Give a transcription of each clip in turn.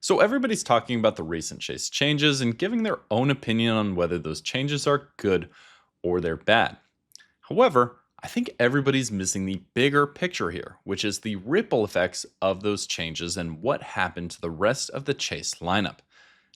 So everybody's talking about the recent Chase changes and giving their own opinion on whether those changes are good or they're bad. However, I think everybody's missing the bigger picture here, which is the ripple effects of those changes and what happened to the rest of the Chase lineup.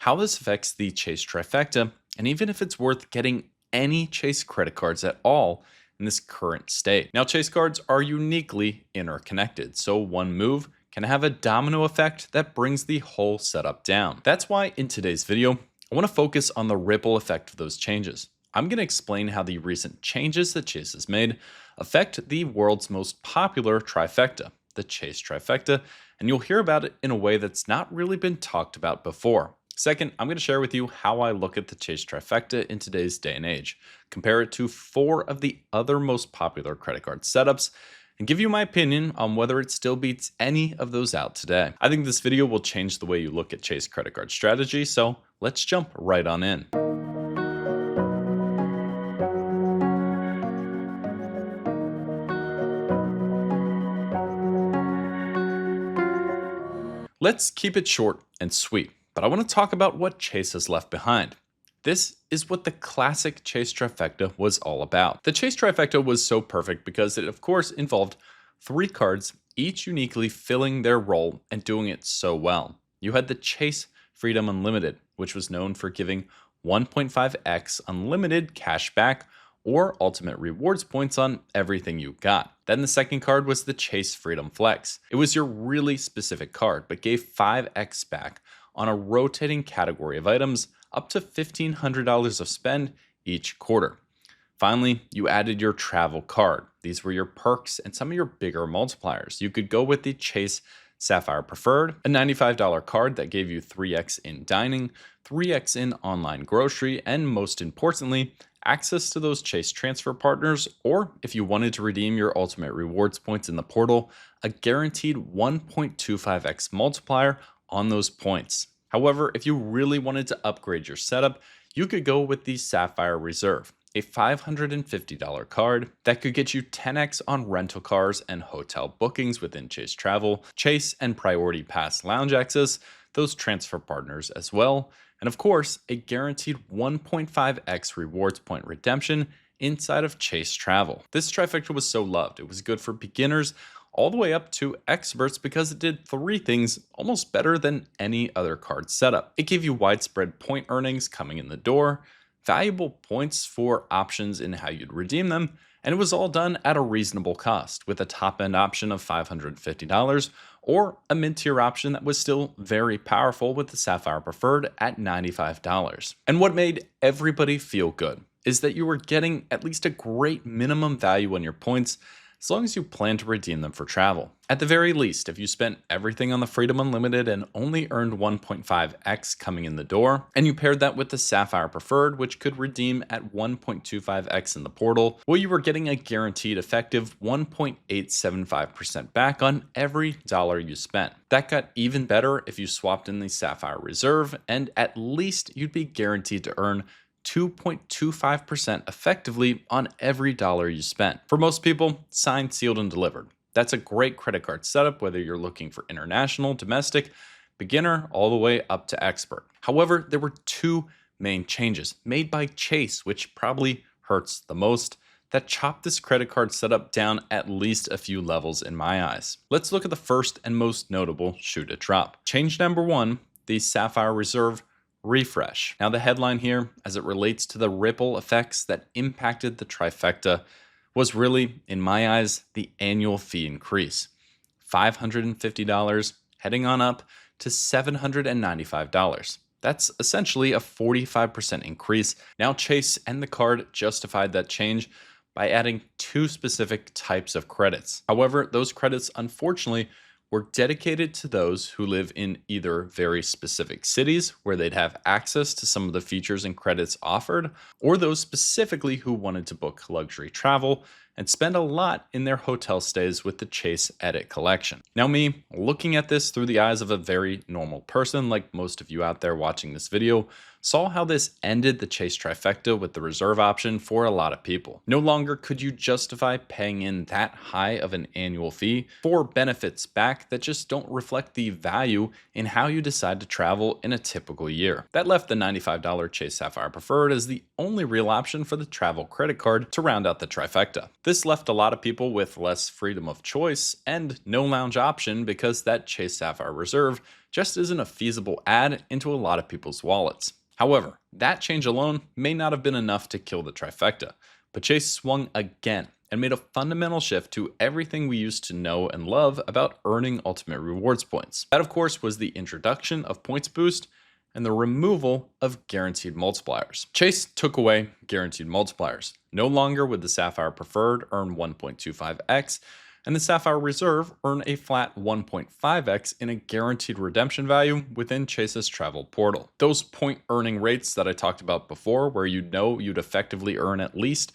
How this affects the Chase Trifecta, and even if it's worth getting any Chase credit cards at all in this current state. Now, Chase cards are uniquely interconnected, so one move can have a domino effect that brings the whole setup down. That's why in today's video, I want to focus on the ripple effect of those changes. I'm going to explain how the recent changes that Chase has made affect the world's most popular trifecta, the Chase Trifecta, and you'll hear about it in a way that's not really been talked about before. Second, I'm going to share with you how I look at the Chase Trifecta in today's day and age, compare it to 4 of the other most popular credit card setups, and give you my opinion on whether it still beats any of those out today. I think this video will change the way you look at Chase credit card strategy, so let's jump right on in. Let's keep it short and sweet, but I want to talk about what Chase has left behind. This is what the classic Chase Trifecta was all about. The Chase Trifecta was so perfect because it, of course, involved 3 cards, each uniquely filling their role and doing it so well. You had the Chase Freedom Unlimited, which was known for giving 1.5x unlimited cash back or ultimate rewards points on everything you got. Then the second card was the Chase Freedom Flex. It was your really specific card, but gave 5x back on a rotating category of items up to $1,500 of spend each quarter. Finally, you added your travel card. These were your perks and some of your bigger multipliers. You could go with the Chase Sapphire Preferred, a $95 card that gave you 3x in dining, 3x in online grocery, and most importantly, access to those Chase transfer partners, or if you wanted to redeem your ultimate rewards points in the portal, a guaranteed 1.25x multiplier on those points. However, if you really wanted to upgrade your setup, you could go with the Sapphire Reserve, a $550 card that could get you 10x on rental cars and hotel bookings within Chase Travel, Chase and Priority Pass lounge access, those transfer partners as well, and of course, a guaranteed 1.5x rewards point redemption inside of Chase Travel. This trifecta was so loved. It was good for beginners all the way up to experts because it did 3 things almost better than any other card setup. It gave you widespread point earnings coming in the door, valuable points for options in how you'd redeem them, and it was all done at a reasonable cost with a top-end option of $550 or a mid-tier option that was still very powerful with the Sapphire Preferred at $95. And what made everybody feel good is that you were getting at least a great minimum value on your points as long as you plan to redeem them for travel. At the very least, if you spent everything on the Freedom Unlimited and only earned 1.5x coming in the door, and you paired that with the Sapphire Preferred, which could redeem at 1.25x in the portal, well, you were getting a guaranteed effective 1.875% back on every dollar you spent. That got even better if you swapped in the Sapphire Reserve, and at least you'd be guaranteed to earn 2.25% effectively on every dollar you spent. For most people, signed, sealed, and delivered. That's a great credit card setup, whether you're looking for international, domestic, beginner, all the way up to expert. However, there were 2 main changes made by Chase, which probably hurts the most, that chopped this credit card setup down at least a few levels in my eyes. Let's look at the first and most notable shoe to drop. Change number 1, the Sapphire Reserve refresh. Now the headline here, as it relates to the ripple effects that impacted the trifecta, was really, in my eyes, the annual fee increase. $550 heading on up to $795. That's essentially a 45% increase. Now Chase and the card justified that change by adding 2 specific types of credits. However, those credits unfortunately were dedicated to those who live in either very specific cities where they'd have access to some of the features and credits offered, or those specifically who wanted to book luxury travel and spend a lot in their hotel stays with the Chase Edit collection. Now me, looking at this through the eyes of a very normal person like most of you out there watching this video, saw how this ended the Chase Trifecta with the reserve option for a lot of people. No longer could you justify paying in that high of an annual fee for benefits back that just don't reflect the value in how you decide to travel in a typical year. That left the $95 Chase Sapphire Preferred as the only real option for the travel credit card to round out the trifecta. This left a lot of people with less freedom of choice and no lounge option because that Chase Sapphire Reserve just isn't a feasible add into a lot of people's wallets. However, that change alone may not have been enough to kill the trifecta, but Chase swung again and made a fundamental shift to everything we used to know and love about earning ultimate rewards points. That, of course, was the introduction of Points Boost and the removal of guaranteed multipliers. Chase took away guaranteed multipliers. No longer would the Sapphire Preferred earn 1.25x, and the Sapphire Reserve earn a flat 1.5x in a guaranteed redemption value within Chase's travel portal. Those point earning rates that I talked about before, where you'd effectively earn at least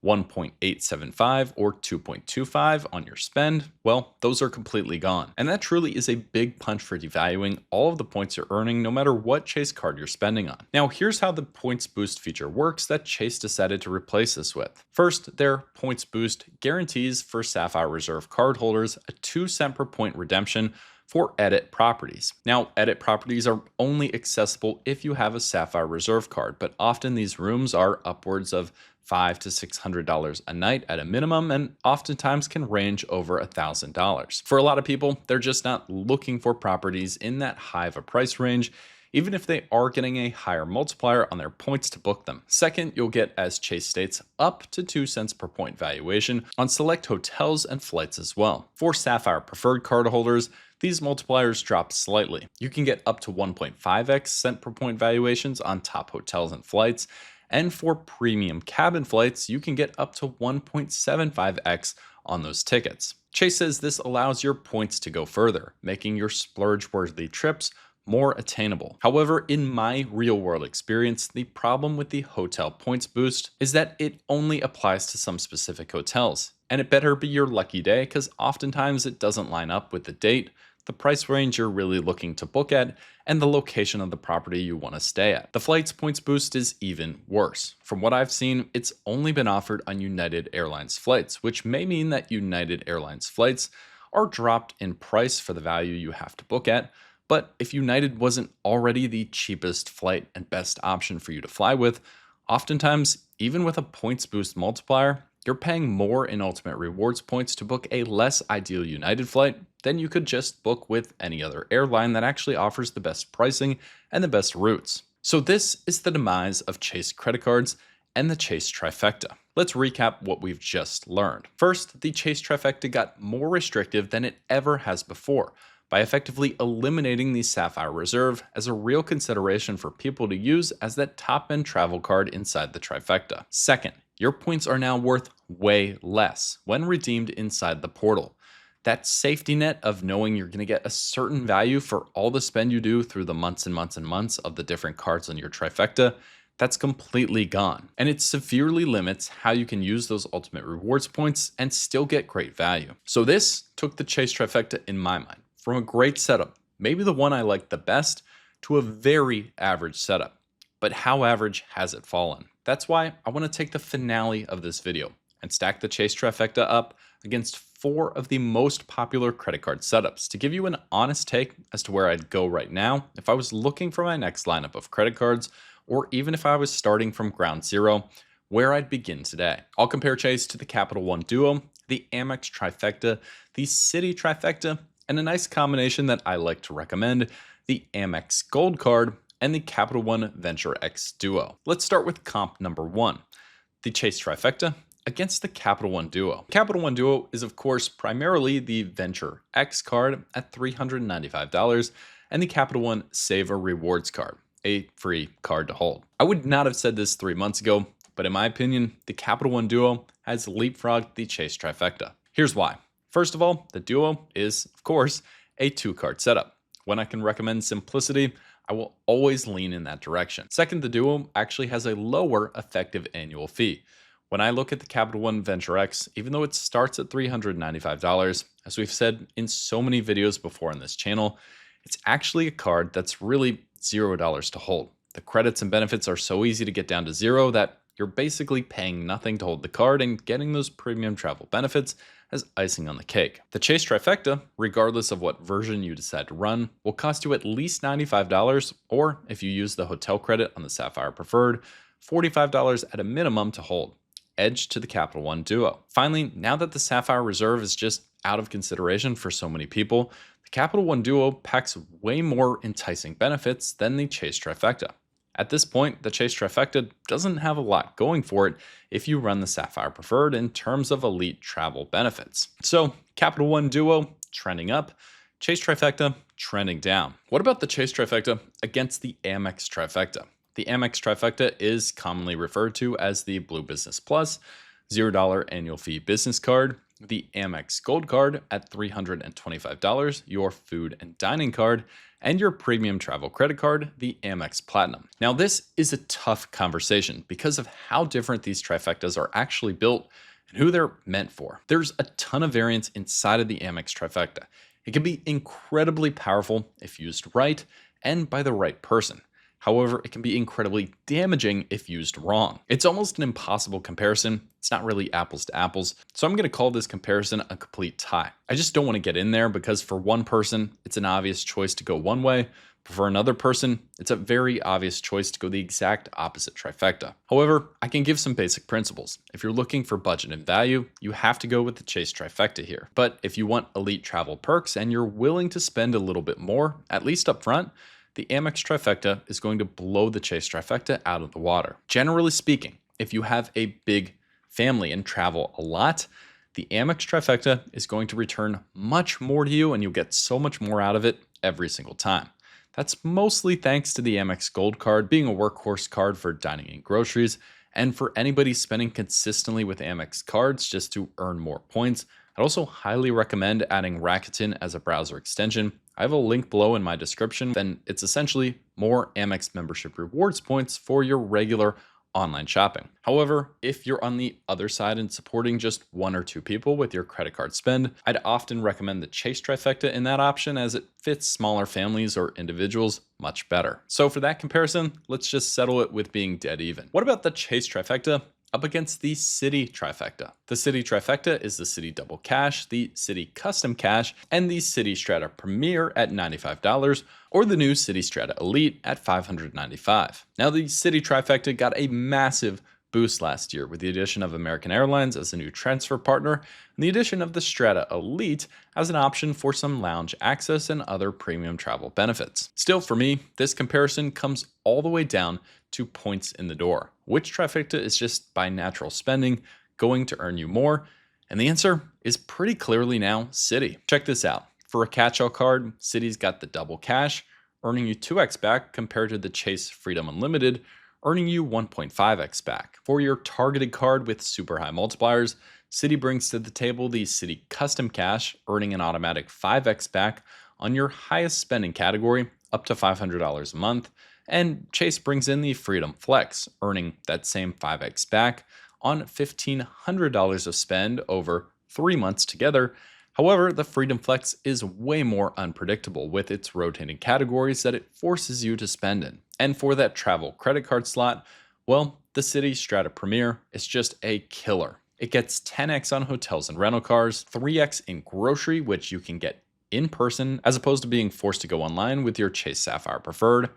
1.875 or 2.25 on your spend, well, those are completely gone. And that truly is a big punch for devaluing all of the points you're earning no matter what Chase card you're spending on. Now, here's how the Points Boost feature works that Chase decided to replace this with. First, their Points Boost guarantees for Sapphire Reserve cardholders a 2 cent per point redemption for edit properties. Now, edit properties are only accessible if you have a Sapphire Reserve card, but often these rooms are upwards of $500 to $600 a night at a minimum, and oftentimes can range over $1,000. For a lot of people, they're just not looking for properties in that high of a price range, even if they are getting a higher multiplier on their points to book them. Second, you'll get, as Chase states, up to 2 cents per point valuation on select hotels and flights as well. For Sapphire Preferred cardholders, these multipliers drop slightly. You can get up to 1.5x cent per point valuations on top hotels and flights, and for premium cabin flights, you can get up to 1.75x on those tickets. Chase says this allows your points to go further, making your splurge-worthy trips more attainable. However, in my real-world experience, the problem with the hotel points boost is that it only applies to some specific hotels. And it better be your lucky day, because oftentimes it doesn't line up with the date, the price range you're really looking to book at, and the location of the property you want to stay at. The flight's points boost is even worse. From what I've seen, it's only been offered on United Airlines flights, which may mean that United Airlines flights are dropped in price for the value you have to book at. But if United wasn't already the cheapest flight and best option for you to fly with, oftentimes, even with a points boost multiplier, you're paying more in ultimate rewards points to book a less ideal United flight than you could just book with any other airline that actually offers the best pricing and the best routes. So this is the demise of Chase credit cards and the Chase Trifecta. Let's recap what we've just learned. First, the Chase Trifecta got more restrictive than it ever has before, by effectively eliminating the Sapphire Reserve as a real consideration for people to use as that top-end travel card inside the trifecta. Second, your points are now worth way less when redeemed inside the portal. That safety net of knowing you're going to get a certain value for all the spend you do through the months and months and months of the different cards on your trifecta, that's completely gone. And it severely limits how you can use those ultimate rewards points and still get great value. So this took the Chase Trifecta, in my mind, from a great setup, maybe the one I like the best, to a very average setup. But how average has it fallen? That's why I want to take the finale of this video and stack the Chase Trifecta up against 4 of the most popular credit card setups to give you an honest take as to where I'd go right now if I was looking for my next lineup of credit cards, or even if I was starting from ground zero, where I'd begin today. I'll compare Chase to the Capital One Duo, the Amex Trifecta, the Citi Trifecta, and a nice combination that I like to recommend, the Amex Gold Card and the Capital One Venture X Duo. Let's start with comp number 1, the Chase Trifecta against the Capital One Duo. Capital One Duo is, of course, primarily the Venture X card at $395 and the Capital One Saver Rewards card, a free card to hold. I would not have said this 3 months ago, but in my opinion, the Capital One Duo has leapfrogged the Chase Trifecta. Here's why. First of all, the Duo is, of course, a 2-card setup. When I can recommend simplicity, I will always lean in that direction. Second, the Duo actually has a lower effective annual fee, When I look at the Capital One Venture X, even though it starts at $395, as we've said in so many videos before on this channel, it's actually a card that's really $0 to hold. The credits and benefits are so easy to get down to zero that you're basically paying nothing to hold the card and getting those premium travel benefits as icing on the cake. The Chase Trifecta, regardless of what version you decide to run, will cost you at least $95, or if you use the hotel credit on the Sapphire Preferred, $45 at a minimum to hold. Edge to the Capital One Duo. Finally, now that the Sapphire Reserve is just out of consideration for so many people, the Capital One Duo packs way more enticing benefits than the Chase Trifecta. At this point, the Chase Trifecta doesn't have a lot going for it if you run the Sapphire Preferred in terms of elite travel benefits. So, Capital One Duo trending up, Chase Trifecta trending down. What about the Chase Trifecta against the Amex Trifecta? The Amex Trifecta is commonly referred to as the Blue Business Plus, $0 annual fee business card, the Amex Gold Card at $325, your food and dining card, and your premium travel credit card, the Amex Platinum. Now, this is a tough conversation because of how different these trifectas are actually built and who they're meant for. There's a ton of variance inside of the Amex Trifecta. It can be incredibly powerful if used right and by the right person. However, it can be incredibly damaging if used wrong. It's almost an impossible comparison. It's not really apples to apples. So I'm going to call this comparison a complete tie. I just don't want to get in there because for one person, it's an obvious choice to go one way. But for another person, it's a very obvious choice to go the exact opposite trifecta. However, I can give some basic principles. If you're looking for budget and value, you have to go with the Chase Trifecta here. But if you want elite travel perks and you're willing to spend a little bit more, at least up front, the Amex Trifecta is going to blow the Chase Trifecta out of the water. Generally speaking, if you have a big family and travel a lot, the Amex Trifecta is going to return much more to you and you'll get so much more out of it every single time. That's mostly thanks to the Amex Gold Card being a workhorse card for dining and groceries, and for anybody spending consistently with Amex cards just to earn more points, I'd also highly recommend adding Rakuten as a browser extension. I have a link below in my description, and it's essentially more Amex membership rewards points for your regular online shopping. However, if you're on the other side and supporting just one or two people with your credit card spend, I'd often recommend the Chase Trifecta in that option as it fits smaller families or individuals much better. So for that comparison, let's just settle it with being dead even. What about the Chase Trifecta up against the City Trifecta? The City Trifecta is the City Double Cash, the City Custom Cash, and the City Strata Premier at $95, or the new City Strata Elite at $595. Now, the City Trifecta got a massive boost last year with the addition of American Airlines as a new transfer partner, and the addition of the Strata Elite as an option for some lounge access and other premium travel benefits. Still, for me, this comparison comes all the way down to points in the door. Which trifecta is just by natural spending going to earn you more? And the answer is pretty clearly now City. Check this out. For a catch-all card, City's got the double cash, earning you 2x back compared to the Chase Freedom Unlimited, earning you 1.5x back. For your targeted card with super high multipliers, City brings to the table the City Custom Cash, earning an automatic 5x back on your highest spending category, up to $500 a month, and Chase brings in the Freedom Flex, earning that same 5x back on $1,500 of spend over 3 months together. However, the Freedom Flex is way more unpredictable with its rotating categories that it forces you to spend in. And for that travel credit card slot, well, the City Strata Premier is just a killer. It gets 10x on hotels and rental cars, 3x in grocery, which you can get in person as opposed to being forced to go online with your Chase Sapphire Preferred.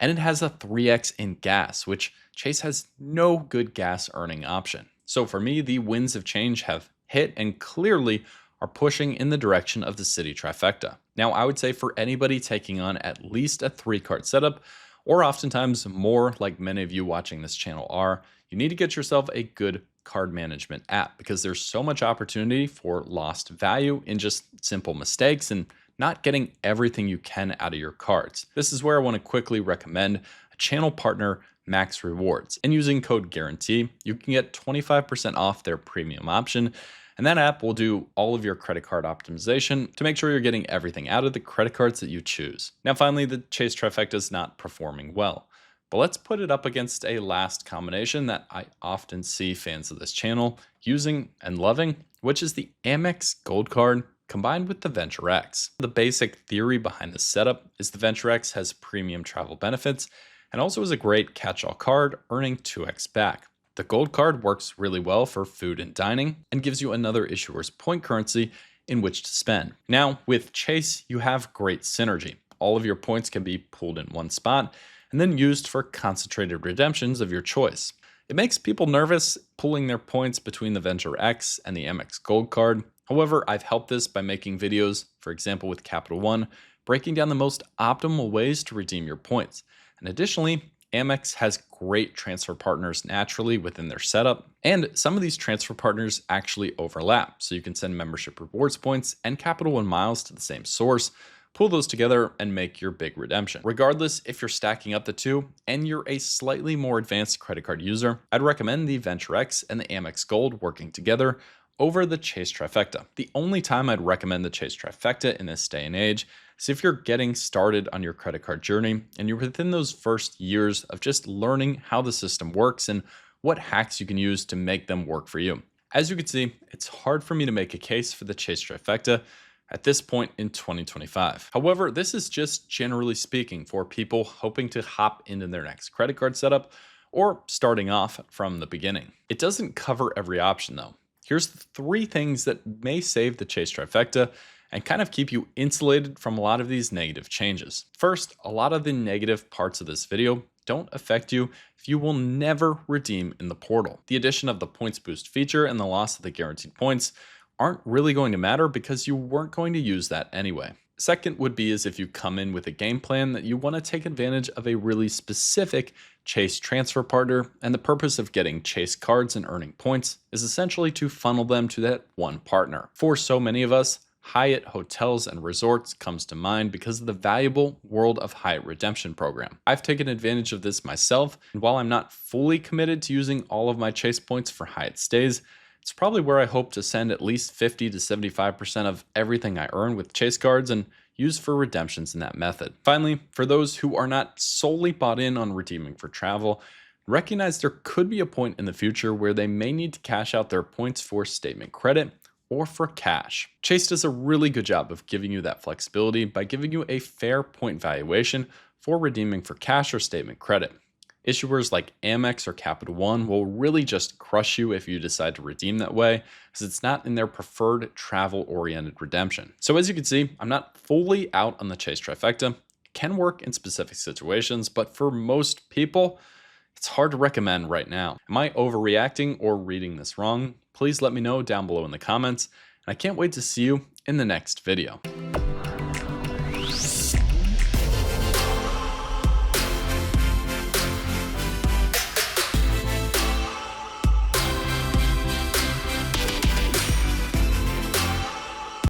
And it has a 3x in gas, which Chase has no good gas earning option. So for me, the winds of change have hit and clearly are pushing in the direction of the City Trifecta. Now, I would say for anybody taking on at least a 3-card setup, or oftentimes more like many of you watching this channel are, you need to get yourself a good card management app because there's so much opportunity for lost value in just simple mistakes and not getting everything you can out of your cards. This is where I want to quickly recommend a channel partner, Max Rewards. And using code GUARANTEE, you can get 25% off their premium option. And that app will do all of your credit card optimization to make sure you're getting everything out of the credit cards that you choose. Now, finally, the Chase Trifecta is not performing well. But let's put it up against a last combination that I often see fans of this channel using and loving, which is the Amex Gold Card combined with the Venture X. The basic theory behind this setup is the Venture X has premium travel benefits and also is a great catch-all card, earning 2x back. The Gold Card works really well for food and dining and gives you another issuer's point currency in which to spend. Now, with Chase, you have great synergy. All of your points can be pooled in one spot and then used for concentrated redemptions of your choice. It makes people nervous pooling their points between the Venture X and the Amex Gold Card. However, I've helped this by making videos, for example with Capital One, breaking down the most optimal ways to redeem your points. And additionally, Amex has great transfer partners naturally within their setup, and some of these transfer partners actually overlap, so you can send membership rewards points and Capital One miles to the same source, pull those together, and make your big redemption. Regardless, if you're stacking up the two and you're a slightly more advanced credit card user, I'd recommend the Venture X and the Amex Gold working together over the Chase Trifecta. The only time I'd recommend the Chase Trifecta in this day and age is if you're getting started on your credit card journey and you're within those first years of just learning how the system works and what hacks you can use to make them work for you. As you can see, it's hard for me to make a case for the Chase Trifecta at this point in 2025. However, this is just generally speaking for people hoping to hop into their next credit card setup or starting off from the beginning. It doesn't cover every option though. Here's the 3 things that may save the Chase Trifecta and kind of keep you insulated from a lot of these negative changes. First, a lot of the negative parts of this video don't affect you if you will never redeem in the portal. The addition of the points boost feature and the loss of the guaranteed points aren't really going to matter because you weren't going to use that anyway. Second would be as if you come in with a game plan that you want to take advantage of a really specific Chase transfer partner, and the purpose of getting Chase cards and earning points is essentially to funnel them to that one partner. For so many of us, Hyatt Hotels and Resorts comes to mind because of the valuable World of Hyatt redemption program. I've taken advantage of this myself, and while I'm not fully committed to using all of my Chase points for Hyatt stays, it's probably where I hope to send at least 50 to 75% of everything I earn with Chase cards and use for redemptions in that method. Finally, for those who are not solely bought in on redeeming for travel, recognize there could be a point in the future where they may need to cash out their points for statement credit or for cash. Chase does a really good job of giving you that flexibility by giving you a fair point valuation for redeeming for cash or statement credit. Issuers like Amex or Capital One will really just crush you if you decide to redeem that way, because it's not in their preferred travel-oriented redemption. So as you can see, I'm not fully out on the Chase Trifecta. It can work in specific situations, but for most people, it's hard to recommend right now. Am I overreacting or reading this wrong? Please let me know down below in the comments, and I can't wait to see you in the next video.